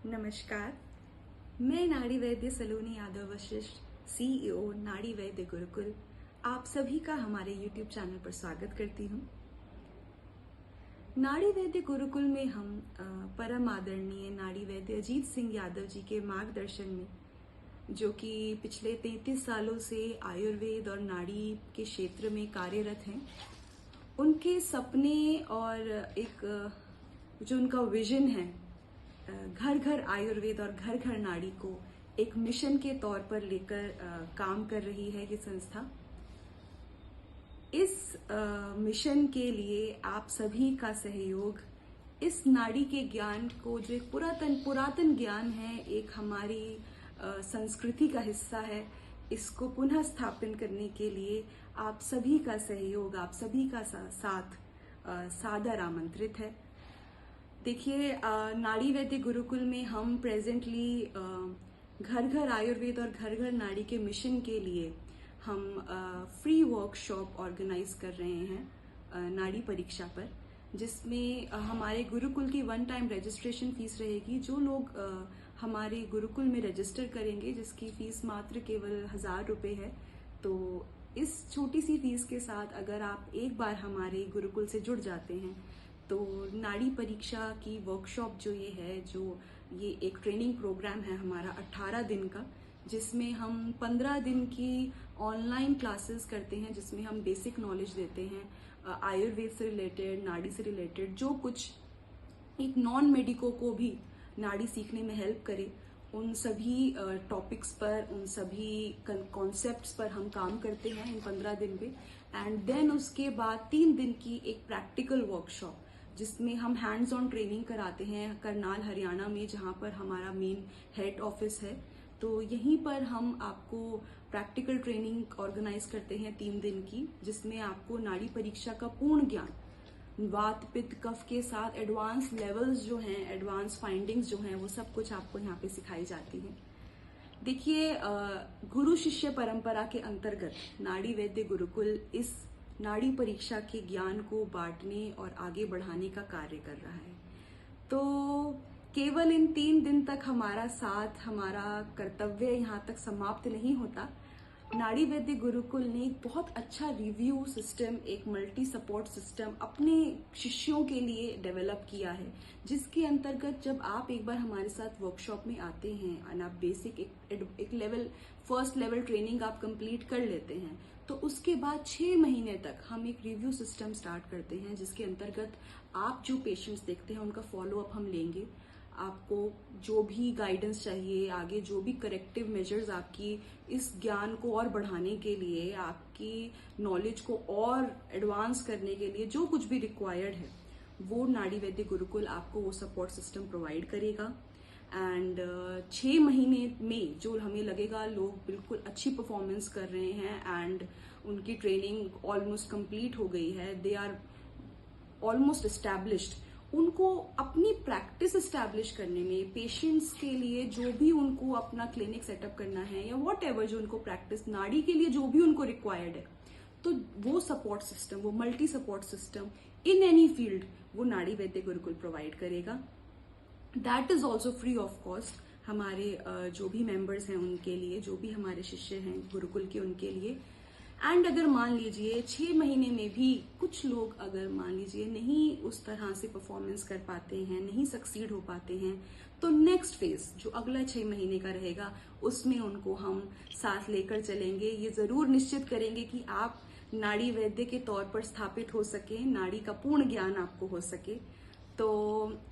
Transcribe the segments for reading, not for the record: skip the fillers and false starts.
नमस्कार। मैं नाड़ी वैद्य सलोनी यादव वशिष्ठ, सीईओ नाड़ी वैद्य गुरुकुल, आप सभी का हमारे YouTube चैनल पर स्वागत करती हूँ। नाड़ी वैद्य गुरुकुल में हम परम आदरणीय नाड़ी वैद्य अजीत सिंह यादव जी के मार्गदर्शन में, जो कि पिछले 33 सालों से आयुर्वेद और नाड़ी के क्षेत्र में कार्यरत हैं, उनके सपने और एक जो उनका विजन है, घर घर आयुर्वेद और घर घर नाड़ी को एक मिशन के तौर पर लेकर काम कर रही है ये संस्था। इस मिशन के लिए आप सभी का सहयोग, इस नाड़ी के ज्ञान को जो एक पुरातन ज्ञान है, एक हमारी संस्कृति का हिस्सा है, इसको पुनः स्थापित करने के लिए आप सभी का सहयोग, आप सभी का साथ सादर आमंत्रित है। देखिए, नाड़ी वैद्य गुरुकुल में हम प्रेजेंटली घर घर आयुर्वेद और घर घर नाड़ी के मिशन के लिए हम फ्री वर्कशॉप ऑर्गेनाइज कर रहे हैं नाड़ी परीक्षा पर, जिसमें हमारे गुरुकुल की वन टाइम रजिस्ट्रेशन फीस रहेगी। जो लोग हमारे गुरुकुल में रजिस्टर करेंगे, जिसकी फीस मात्र केवल 1000 रुपये है, तो इस छोटी सी फीस के साथ अगर आप एक बार हमारे गुरुकुल से जुड़ जाते हैं तो नाड़ी परीक्षा की वर्कशॉप जो ये एक ट्रेनिंग प्रोग्राम है हमारा 18 दिन का, जिसमें हम 15 दिन की ऑनलाइन क्लासेस करते हैं, जिसमें हम बेसिक नॉलेज देते हैं आयुर्वेद से रिलेटेड, नाड़ी से रिलेटेड, जो कुछ एक नॉन मेडिको को भी नाड़ी सीखने में हेल्प करे, उन सभी टॉपिक्स पर, उन सभी कॉन्सेप्ट्स पर हम काम करते हैं इन 15 दिन में। एंड देन उसके बाद 3 दिन की एक प्रैक्टिकल वर्कशॉप, जिसमें हम हैंड्स ऑन ट्रेनिंग कराते हैं करनाल हरियाणा में, जहां पर हमारा मेन हेड ऑफिस है। तो यहीं पर हम आपको प्रैक्टिकल ट्रेनिंग ऑर्गेनाइज करते हैं 3 दिन की, जिसमें आपको नाड़ी परीक्षा का पूर्ण ज्ञान, वात पित्त कफ के साथ एडवांस लेवल्स जो हैं, एडवांस फाइंडिंग्स जो हैं, वो सब कुछ आपको यहाँ पे सिखाई जाती है। देखिए, गुरु शिष्य परंपरा के अंतर्गत नाड़ी वैद्य गुरुकुल इस नाड़ी परीक्षा के ज्ञान को बांटने और आगे बढ़ाने का कार्य कर रहा है। तो केवल इन 3 दिन तक हमारा साथ, हमारा कर्तव्य यहाँ तक समाप्त नहीं होता। नाड़ी वैद्य गुरुकुल ने एक बहुत अच्छा रिव्यू सिस्टम, एक मल्टी सपोर्ट सिस्टम अपने शिष्यों के लिए डेवलप किया है, जिसके अंतर्गत जब आप एक बार हमारे साथ वर्कशॉप में आते हैं और आप बेसिक एक लेवल, फर्स्ट लेवल ट्रेनिंग आप कंप्लीट कर लेते हैं, तो उसके बाद 6 महीने तक हम एक रिव्यू सिस्टम स्टार्ट करते हैं, जिसके अंतर्गत आप जो पेशेंट्स देखते हैं उनका फॉलोअप हम लेंगे। आपको जो भी गाइडेंस चाहिए, आगे जो भी करेक्टिव मेजर्स आपकी इस ज्ञान को और बढ़ाने के लिए, आपकी नॉलेज को और एडवांस करने के लिए जो कुछ भी रिक्वायर्ड है, वो नाड़ी वैद्य गुरुकुल आपको वो सपोर्ट सिस्टम प्रोवाइड करेगा। एंड 6 महीने में जो हमें लगेगा लोग बिल्कुल अच्छी परफॉर्मेंस कर रहे हैं एंड उनकी ट्रेनिंग ऑलमोस्ट कंप्लीट हो गई है, दे आर ऑलमोस्ट एस्टैब्लिश्ड, उनको अपनी प्रैक्टिस एस्टैब्लिश करने में, पेशेंट्स के लिए जो भी उनको अपना क्लिनिक सेटअप करना है या वॉट एवर जो उनको प्रैक्टिस नाड़ी के लिए जो भी उनको रिक्वायर्ड है, तो वो सपोर्ट सिस्टम, वो multi support system in any field, वो नाड़ी वैद्य गुरुकुल प्रोवाइड करेगा। That is also free of cost हमारे जो भी मेंबर्स हैं उनके लिए, जो भी हमारे शिष्य हैं गुरुकुल के, उनके लिए। एंड अगर मान लीजिए 6 महीने में भी कुछ लोग अगर मान लीजिए नहीं उस तरह से परफॉर्मेंस कर पाते हैं, नहीं सक्सीड हो पाते हैं, तो नेक्स्ट फेज जो अगला 6 महीने का रहेगा, उसमें उनको हम साथ लेकर चलेंगे। ये जरूर निश्चित करेंगे कि आप नाड़ी वैद्य के तौर पर स्थापित हो सके, नाड़ी का पूर्ण ज्ञान आपको हो सके। तो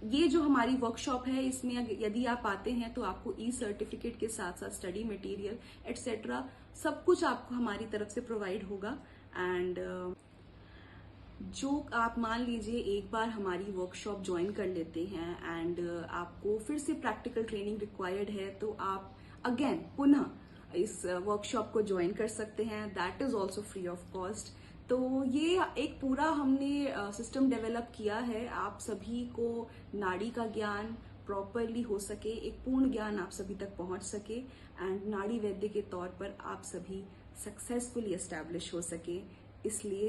ये जो हमारी वर्कशॉप है, इसमें यदि आप आते हैं तो आपको ई सर्टिफिकेट के साथ साथ स्टडी मटेरियल एटसेट्रा सब कुछ आपको हमारी तरफ से प्रोवाइड होगा। एंड जो आप मान लीजिए एक बार हमारी वर्कशॉप ज्वाइन कर लेते हैं एंड आपको फिर से प्रैक्टिकल ट्रेनिंग रिक्वायर्ड है, तो आप अगेन पुनः इस वर्कशॉप को ज्वाइन कर सकते हैं। That is also free of cost. तो ये एक पूरा हमने सिस्टम डेवलप किया है, आप सभी को नाड़ी का ज्ञान प्रॉपरली हो सके, एक पूर्ण ज्ञान आप सभी तक पहुंच सके एंड नाड़ी वैद्य के तौर पर आप सभी सक्सेसफुली एस्टैब्लिश हो सके। इसलिए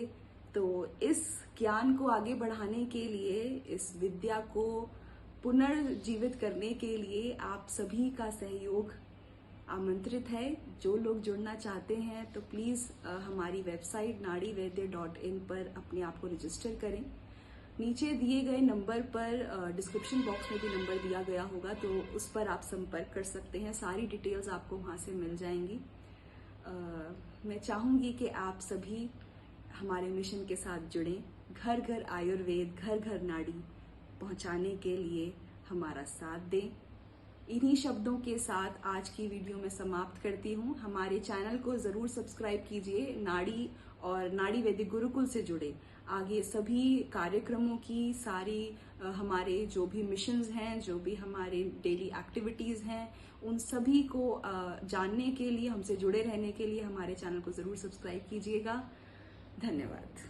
तो इस ज्ञान को आगे बढ़ाने के लिए, इस विद्या को पुनर्जीवित करने के लिए आप सभी का सहयोग आमंत्रित है। जो लोग जुड़ना चाहते हैं तो प्लीज़ हमारी वेबसाइट naadivaidya.in पर अपने आप को रजिस्टर करें। नीचे दिए गए नंबर पर डिस्क्रिप्शन बॉक्स में भी नंबर दिया गया होगा, तो उस पर आप संपर्क कर सकते हैं। सारी डिटेल्स आपको वहाँ से मिल जाएंगी। मैं चाहूँगी कि आप सभी हमारे मिशन के साथ जुड़ें। घर घर आयुर्वेद, घर घर नाड़ी पहुँचाने के लिए हमारा साथ दें। इन्हीं शब्दों के साथ आज की वीडियो में समाप्त करती हूँ। हमारे चैनल को ज़रूर सब्सक्राइब कीजिए। नाड़ी और नाड़ी वैदिक गुरुकुल से जुड़े आगे सभी कार्यक्रमों की सारी हमारे जो भी मिशंस हैं, जो भी हमारे डेली एक्टिविटीज़ हैं, उन सभी को जानने के लिए, हमसे जुड़े रहने के लिए हमारे चैनल को ज़रूर सब्सक्राइब कीजिएगा। धन्यवाद।